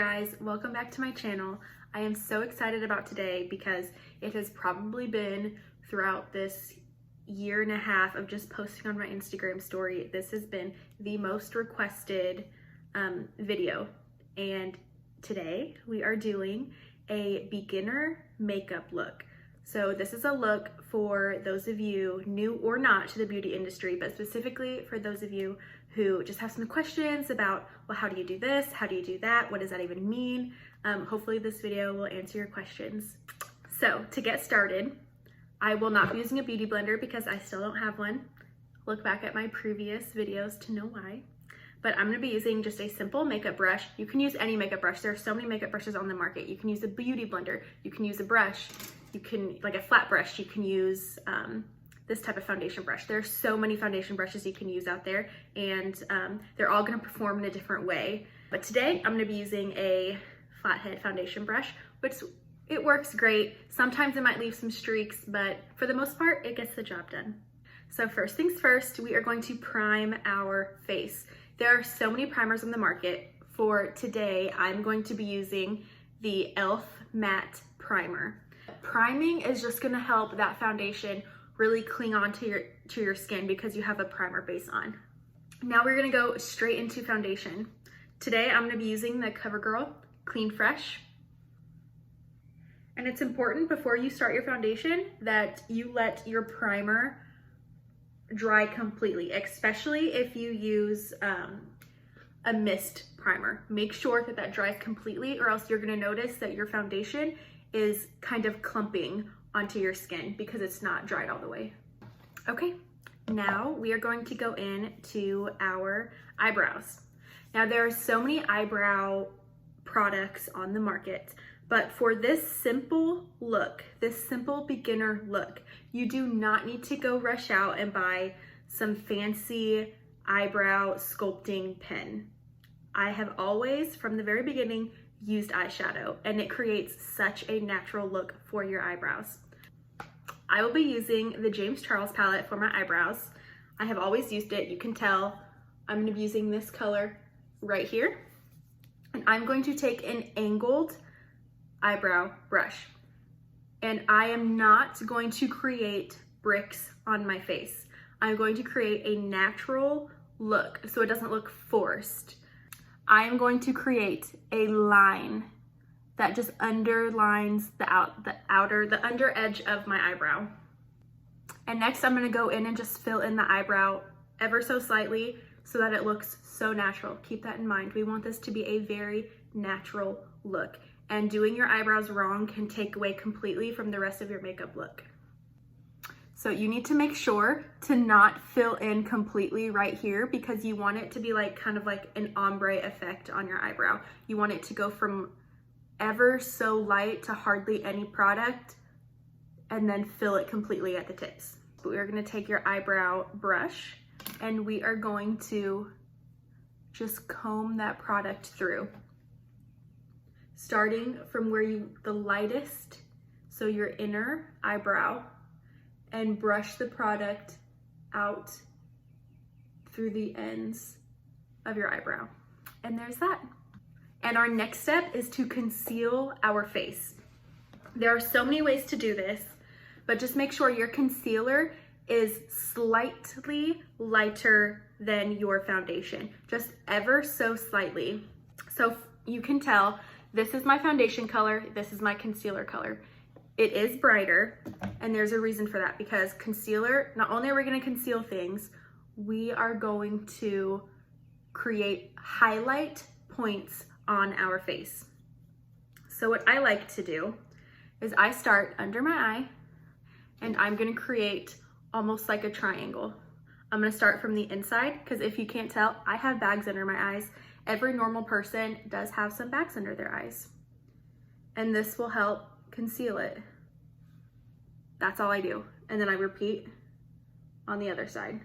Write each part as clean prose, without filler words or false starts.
guys, welcome back to my channel. I am so excited about today because it has probably been throughout this year and a half of just posting on my Instagram story. This has been the most requested video, and today we are doing a beginner makeup look. So this is a look for those of you new or not to the beauty industry, but specifically for those of you who just have some questions about, well, how do you do this? How do you do that? What does that even mean? Hopefully this video will answer your questions. So to get started, I will not be using a beauty blender because I still don't have one. Look back at my previous videos to know why. But I'm gonna be using just a simple makeup brush. You can use any makeup brush. There are so many makeup brushes on the market. You can use a beauty blender. You can use a brush. You can, like a flat brush, you can use this type of foundation brush. There are so many foundation brushes you can use out there, and they're all gonna perform in a different way. But today, I'm gonna be using a flathead foundation brush, which it works great. Sometimes it might leave some streaks, but for the most part, it gets the job done. So first things first, we are going to prime our face. There are so many primers on the market. For today, I'm going to be using the e.l.f. Matte Primer. Priming is just gonna help that foundation really cling on to your skin because you have a primer base on. Now we're gonna go straight into foundation. Today I'm gonna be using the CoverGirl Clean Fresh. And it's important before you start your foundation that you let your primer dry completely, especially if you use a mist primer. Make sure that that dries completely, or else you're gonna notice that your foundation is kind of clumping onto your skin because it's not dried all the way. Okay, now we are going to go in to our eyebrows. Now there are so many eyebrow products on the market, but for this simple look, this simple beginner look, you do not need to go rush out and buy some fancy eyebrow sculpting pen. I have always, from the very beginning, used eyeshadow, and it creates such a natural look for your eyebrows. I will be using the James Charles palette for my eyebrows. I have always used it. You can tell I'm going to be using this color right here. And I'm going to take an angled eyebrow brush. And I am not going to create bricks on my face. I'm going to create a natural look so it doesn't look forced. I am going to create a line that just underlines the under edge of my eyebrow. And next I'm gonna go in and just fill in the eyebrow ever so slightly so that it looks so natural. Keep that in mind. We want this to be a very natural look, and doing your eyebrows wrong can take away completely from the rest of your makeup look. So you need to make sure to not fill in completely right here because you want it to be like kind of like an ombre effect on your eyebrow. You want it to go from ever so light to hardly any product and then fill it completely at the tips. But we are gonna take your eyebrow brush and we are going to just comb that product through. Starting from where the lightest, so your inner eyebrow, and brush the product out through the ends of your eyebrow. And there's that. And our next step is to conceal our face. There are so many ways to do this, but just make sure your concealer is slightly lighter than your foundation, just ever so slightly. So you can tell this is my foundation color, this is my concealer color. It is brighter, and there's a reason for that, because concealer, not only are we gonna conceal things, we are going to create highlight points on our face. So what I like to do is I start under my eye, and I'm gonna create almost like a triangle. I'm gonna start from the inside, because if you can't tell, I have bags under my eyes. Every normal person does have some bags under their eyes. And this will help conceal it. That's all I do. And then I repeat on the other side.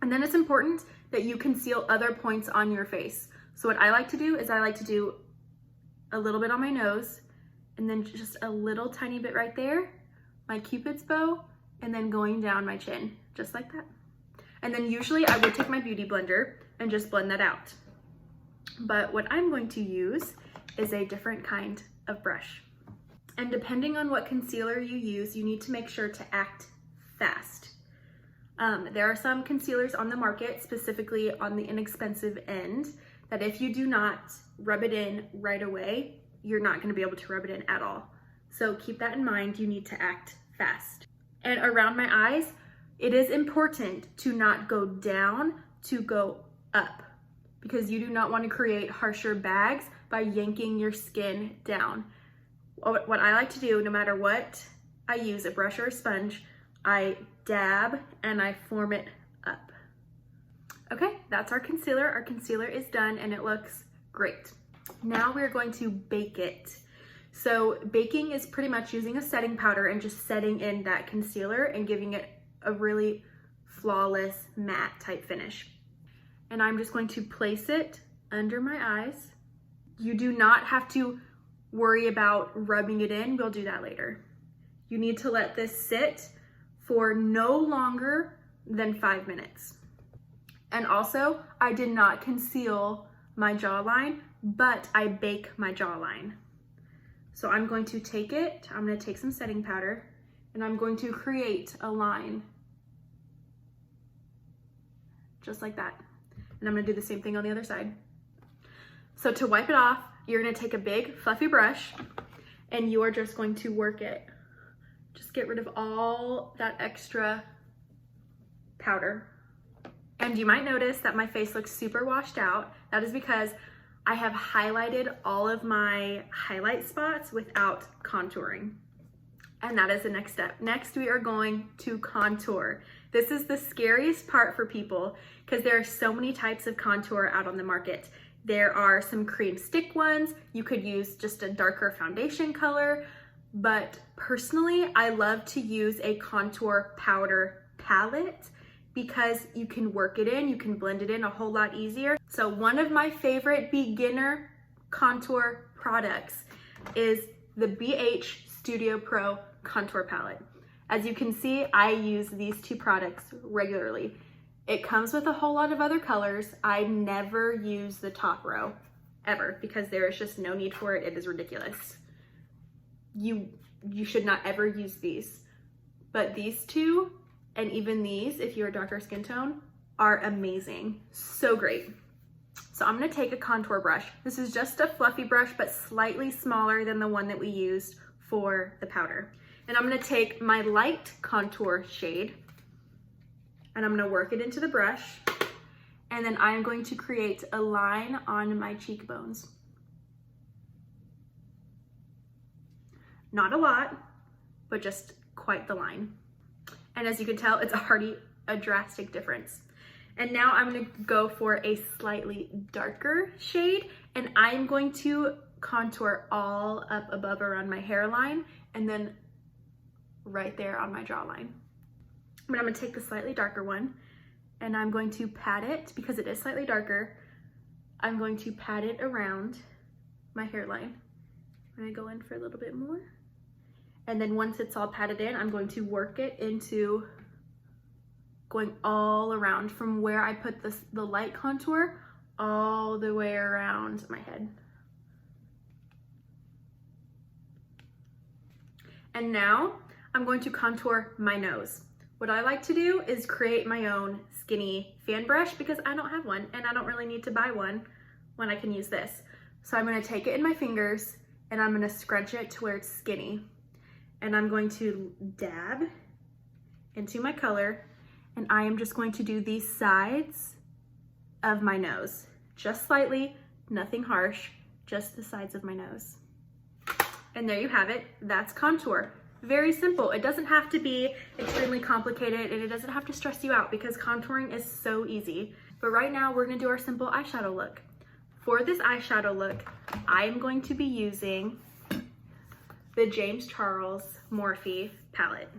And then it's important that you conceal other points on your face. So what I like to do is I like to do a little bit on my nose, and then just a little tiny bit right there, my Cupid's bow, and then going down my chin, just like that. And then usually I would take my beauty blender and just blend that out. But what I'm going to use is a different kind of brush. And depending on what concealer you use, you need to make sure to act fast. There are some concealers on the market, specifically on the inexpensive end, that if you do not rub it in right away, you're not going to be able to rub it in at all. So keep that in mind. You need to act fast. And around my eyes, it is important to not go down, to go up, because you do not want to create harsher bags by yanking your skin down. What I like to do, no matter what I use, a brush or a sponge, I dab and I form it up. Okay, that's our concealer. Our concealer is done and it looks great. Now we're going to bake it. So baking is pretty much using a setting powder and just setting in that concealer and giving it a really flawless matte type finish. And I'm just going to place it under my eyes. You do not have to worry about rubbing it in. We'll do that later. You need to let this sit for no longer than 5 minutes. And also, I did not conceal my jawline, but I bake my jawline. So I'm going to take it, I'm going to take some setting powder, and I'm going to create a line. Just like that. And I'm going to do the same thing on the other side. So to wipe it off, you're going to take a big fluffy brush and you are just going to work it. Just get rid of all that extra powder. And you might notice that my face looks super washed out. That is because I have highlighted all of my highlight spots without contouring. And that is the next step. Next, we are going to contour. This is the scariest part for people because there are so many types of contour out on the market. There are some cream stick ones. You could use just a darker foundation color, but personally, I love to use a contour powder palette because you can work it in, you can blend it in a whole lot easier. So one of my favorite beginner contour products is the BH Studio Pro Contour Palette. As you can see, I use these two products regularly. It comes with a whole lot of other colors. I never use the top row, ever, because there is just no need for it. It is ridiculous. You should not ever use these. But these two, and even these, if you're a darker skin tone, are amazing. So great. So I'm gonna take a contour brush. This is just a fluffy brush, but slightly smaller than the one that we used for the powder. And I'm gonna take my light contour shade and I'm gonna work it into the brush. And then I'm going to create a line on my cheekbones. Not a lot, but just quite the line. And as you can tell, it's already a drastic difference. And now I'm gonna go for a slightly darker shade and I'm going to contour all up above around my hairline and then right there on my jawline. But I'm gonna take the slightly darker one and I'm going to pat it, because it is slightly darker, I'm going to pat it around my hairline. I'm gonna go in for a little bit more. And then once it's all patted in, I'm going to work it into going all around from where I put the light contour all the way around my head. And now I'm going to contour my nose. What I like to do is create my own skinny fan brush because I don't have one and I don't really need to buy one when I can use this. So I'm gonna take it in my fingers and I'm gonna scrunch it to where it's skinny. And I'm going to dab into my color and I am just going to do these sides of my nose. Just slightly, nothing harsh, just the sides of my nose. And there you have it, that's contour. Very simple. It doesn't have to be extremely complicated and it doesn't have to stress you out because contouring is so easy. But right now we're gonna do our simple eyeshadow look. For this eyeshadow look, I'm going to be using the James Charles Morphe palette.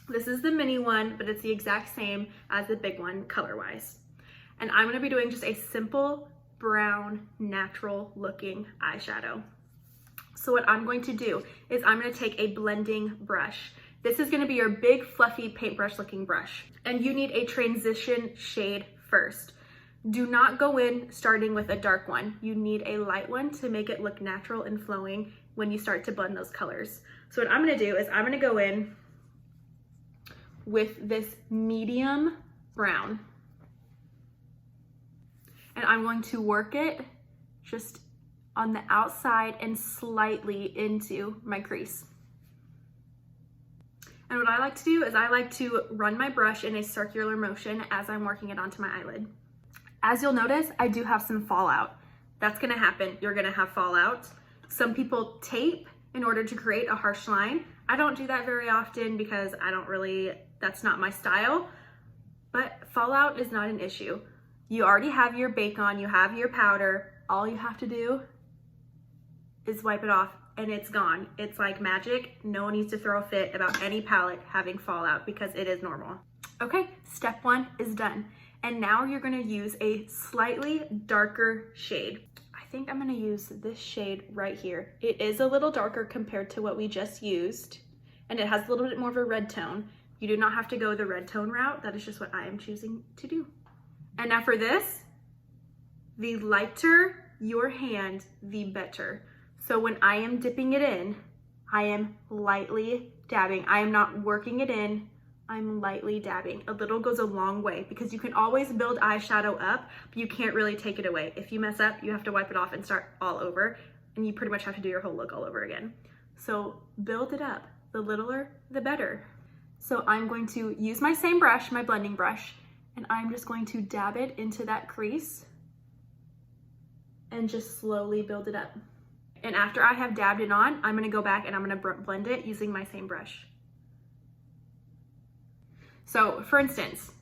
This is the mini one, but it's the exact same as the big one color-wise. And I'm gonna be doing just a simple brown, natural looking eyeshadow. So what I'm going to do is I'm gonna take a blending brush. This is gonna be your big fluffy paintbrush looking brush. And you need a transition shade first. Do not go in starting with a dark one. You need a light one to make it look natural and flowing when you start to blend those colors. So what I'm gonna do is I'm gonna go in with this medium brown. And I'm going to work it just on the outside and slightly into my crease. And what I like to do is I like to run my brush in a circular motion as I'm working it onto my eyelid. As you'll notice, I do have some fallout. That's gonna happen. You're gonna have fallout. Some people tape in order to create a harsh line. I don't do that very often because that's not my style, but fallout is not an issue. You already have your bake on, you have your powder. All you have to do is wipe it off and it's gone. It's like magic. No one needs to throw a fit about any palette having fallout because it is normal. Okay, step one is done. And now you're gonna use a slightly darker shade. I think I'm gonna use this shade right here. It is a little darker compared to what we just used, and it has a little bit more of a red tone. You do not have to go the red tone route. That is just what I am choosing to do. And now for this, the lighter your hand, the better. So when I am dipping it in, I am lightly dabbing. I am not working it in, I'm lightly dabbing. A little goes a long way because you can always build eyeshadow up, but you can't really take it away. If you mess up, you have to wipe it off and start all over, and you pretty much have to do your whole look all over again. So build it up. The littler, the better. So I'm going to use my same brush, my blending brush, and I'm just going to dab it into that crease and just slowly build it up. And after I have dabbed it on, I'm gonna go back and I'm gonna blend it using my same brush. So for instance,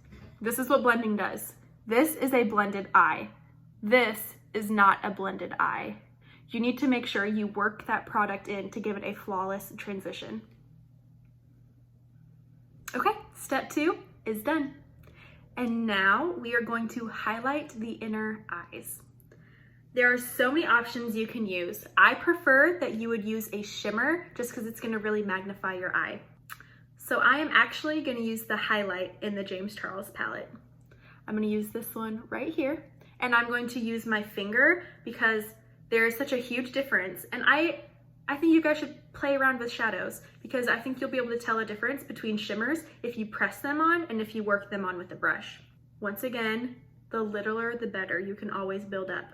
this is what blending does. This is a blended eye. This is not a blended eye. You need to make sure you work that product in to give it a flawless transition. Okay, step 2 is done. And now we are going to highlight the inner eyes. There are so many options you can use. I prefer that you would use a shimmer just because it's gonna really magnify your eye. So I am actually gonna use the highlight in the James Charles palette. I'm gonna use this one right here, and I'm going to use my finger because there is such a huge difference. And I think you guys should play around with shadows because I think you'll be able to tell a difference between shimmers if you press them on and if you work them on with a brush. Once again, the littler, the better. You can always build up.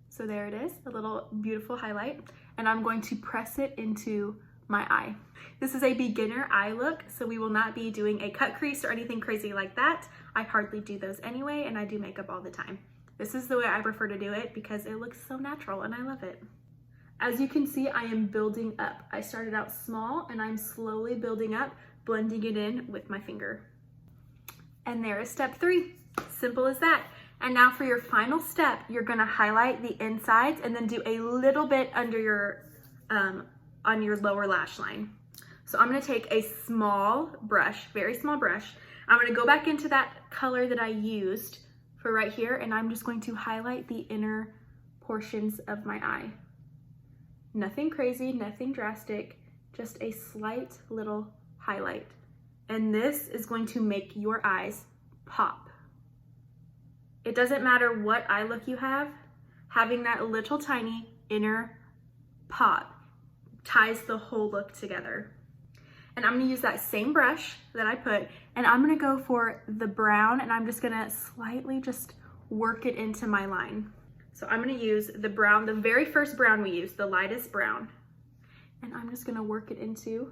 So there it is, a little beautiful highlight, and I'm going to press it into my eye. This is a beginner eye look, so we will not be doing a cut crease or anything crazy like that. I hardly do those anyway, and I do makeup all the time. This is the way I prefer to do it because it looks so natural and I love it. As you can see, I am building up. I started out small and I'm slowly building up, blending it in with my finger. And there is step 3, simple as that. And now for your final step, you're gonna highlight the insides and then do a little bit under your, on your lower lash line. So I'm gonna take a small brush, very small brush. I'm gonna go back into that color that I used for right here, and I'm just going to highlight the inner portions of my eye. Nothing crazy, nothing drastic, just a slight little highlight. And this is going to make your eyes pop. It doesn't matter what eye look you have, having that little tiny inner pop ties the whole look together. And I'm gonna use that same brush that I put, and I'm gonna go for the brown, and I'm just gonna slightly just work it into my line. So I'm gonna use the brown, the very first brown we used, the lightest brown, and I'm just gonna work it into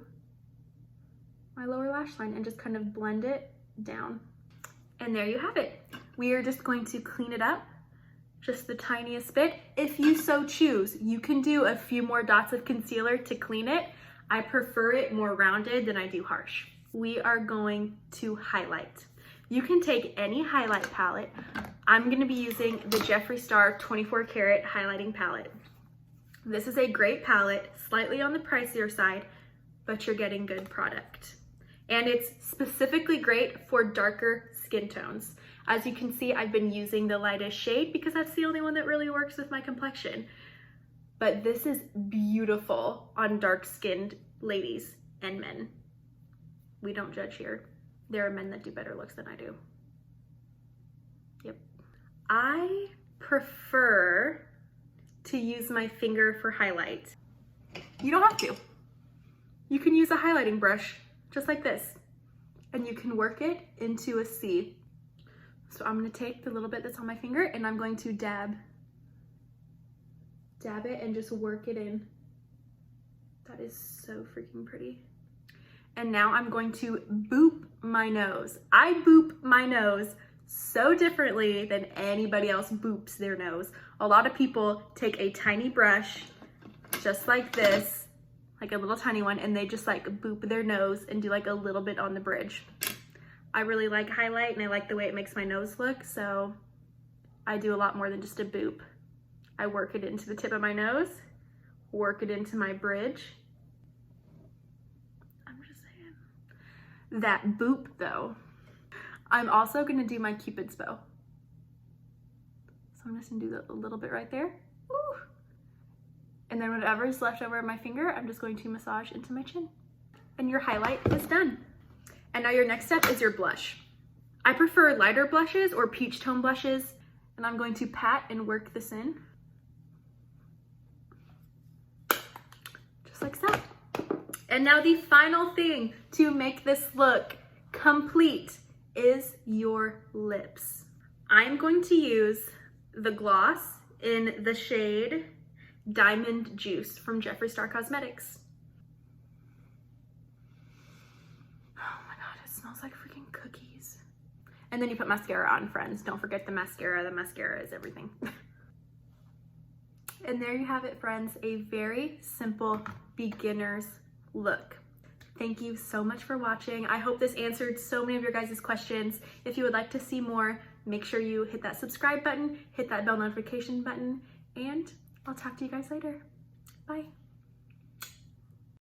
my lower lash line and just kind of blend it down. And there you have it. We are just going to clean it up just the tiniest bit. If you so choose, you can do a few more dots of concealer to clean it. I prefer it more rounded than I do harsh. We are going to highlight. You can take any highlight palette. I'm gonna be using the Jeffree Star 24 karat highlighting palette. This is a great palette, slightly on the pricier side, but you're getting good product. And it's specifically great for darker skin tones. As you can see, I've been using the lightest shade because that's the only one that really works with my complexion. But this is beautiful on dark-skinned ladies and men. We don't judge here. There are men that do better looks than I do. Yep. I prefer to use my finger for highlight. You don't have to. You can use a highlighting brush just like this, and you can work it into a C. So I'm gonna take the little bit that's on my finger and I'm going to dab it and just work it in. That is so freaking pretty. And now I'm going to boop my nose. I boop my nose so differently than anybody else boops their nose. A lot of people take a tiny brush, just like this, like a little tiny one, and they just like boop their nose and do like a little bit on the bridge. I really like highlight and I like the way it makes my nose look, so I do a lot more than just a boop. I work it into the tip of my nose, work it into my bridge. I'm just saying. That boop though. I'm also gonna do my Cupid's bow. So I'm just gonna do a little bit right there. Woo. And then whatever is left over in my finger, I'm just going to massage into my chin. And your highlight is done. And now your next step is your blush. I prefer lighter blushes or peach tone blushes, and I'm going to pat and work this in. Just like so. And now the final thing to make this look complete is your lips. I'm going to use the gloss in the shade Diamond Juice from Jeffree Star Cosmetics. Oh my God, it smells like freaking cookies. And then you put mascara on, friends. Don't forget the mascara. The mascara is everything. And there you have it, friends. A very simple beginner's look. Thank you so much for watching. I hope this answered so many of your guys' questions. If you would like to see more, make sure you hit that subscribe button, hit that bell notification button, and I'll talk to you guys later. Bye.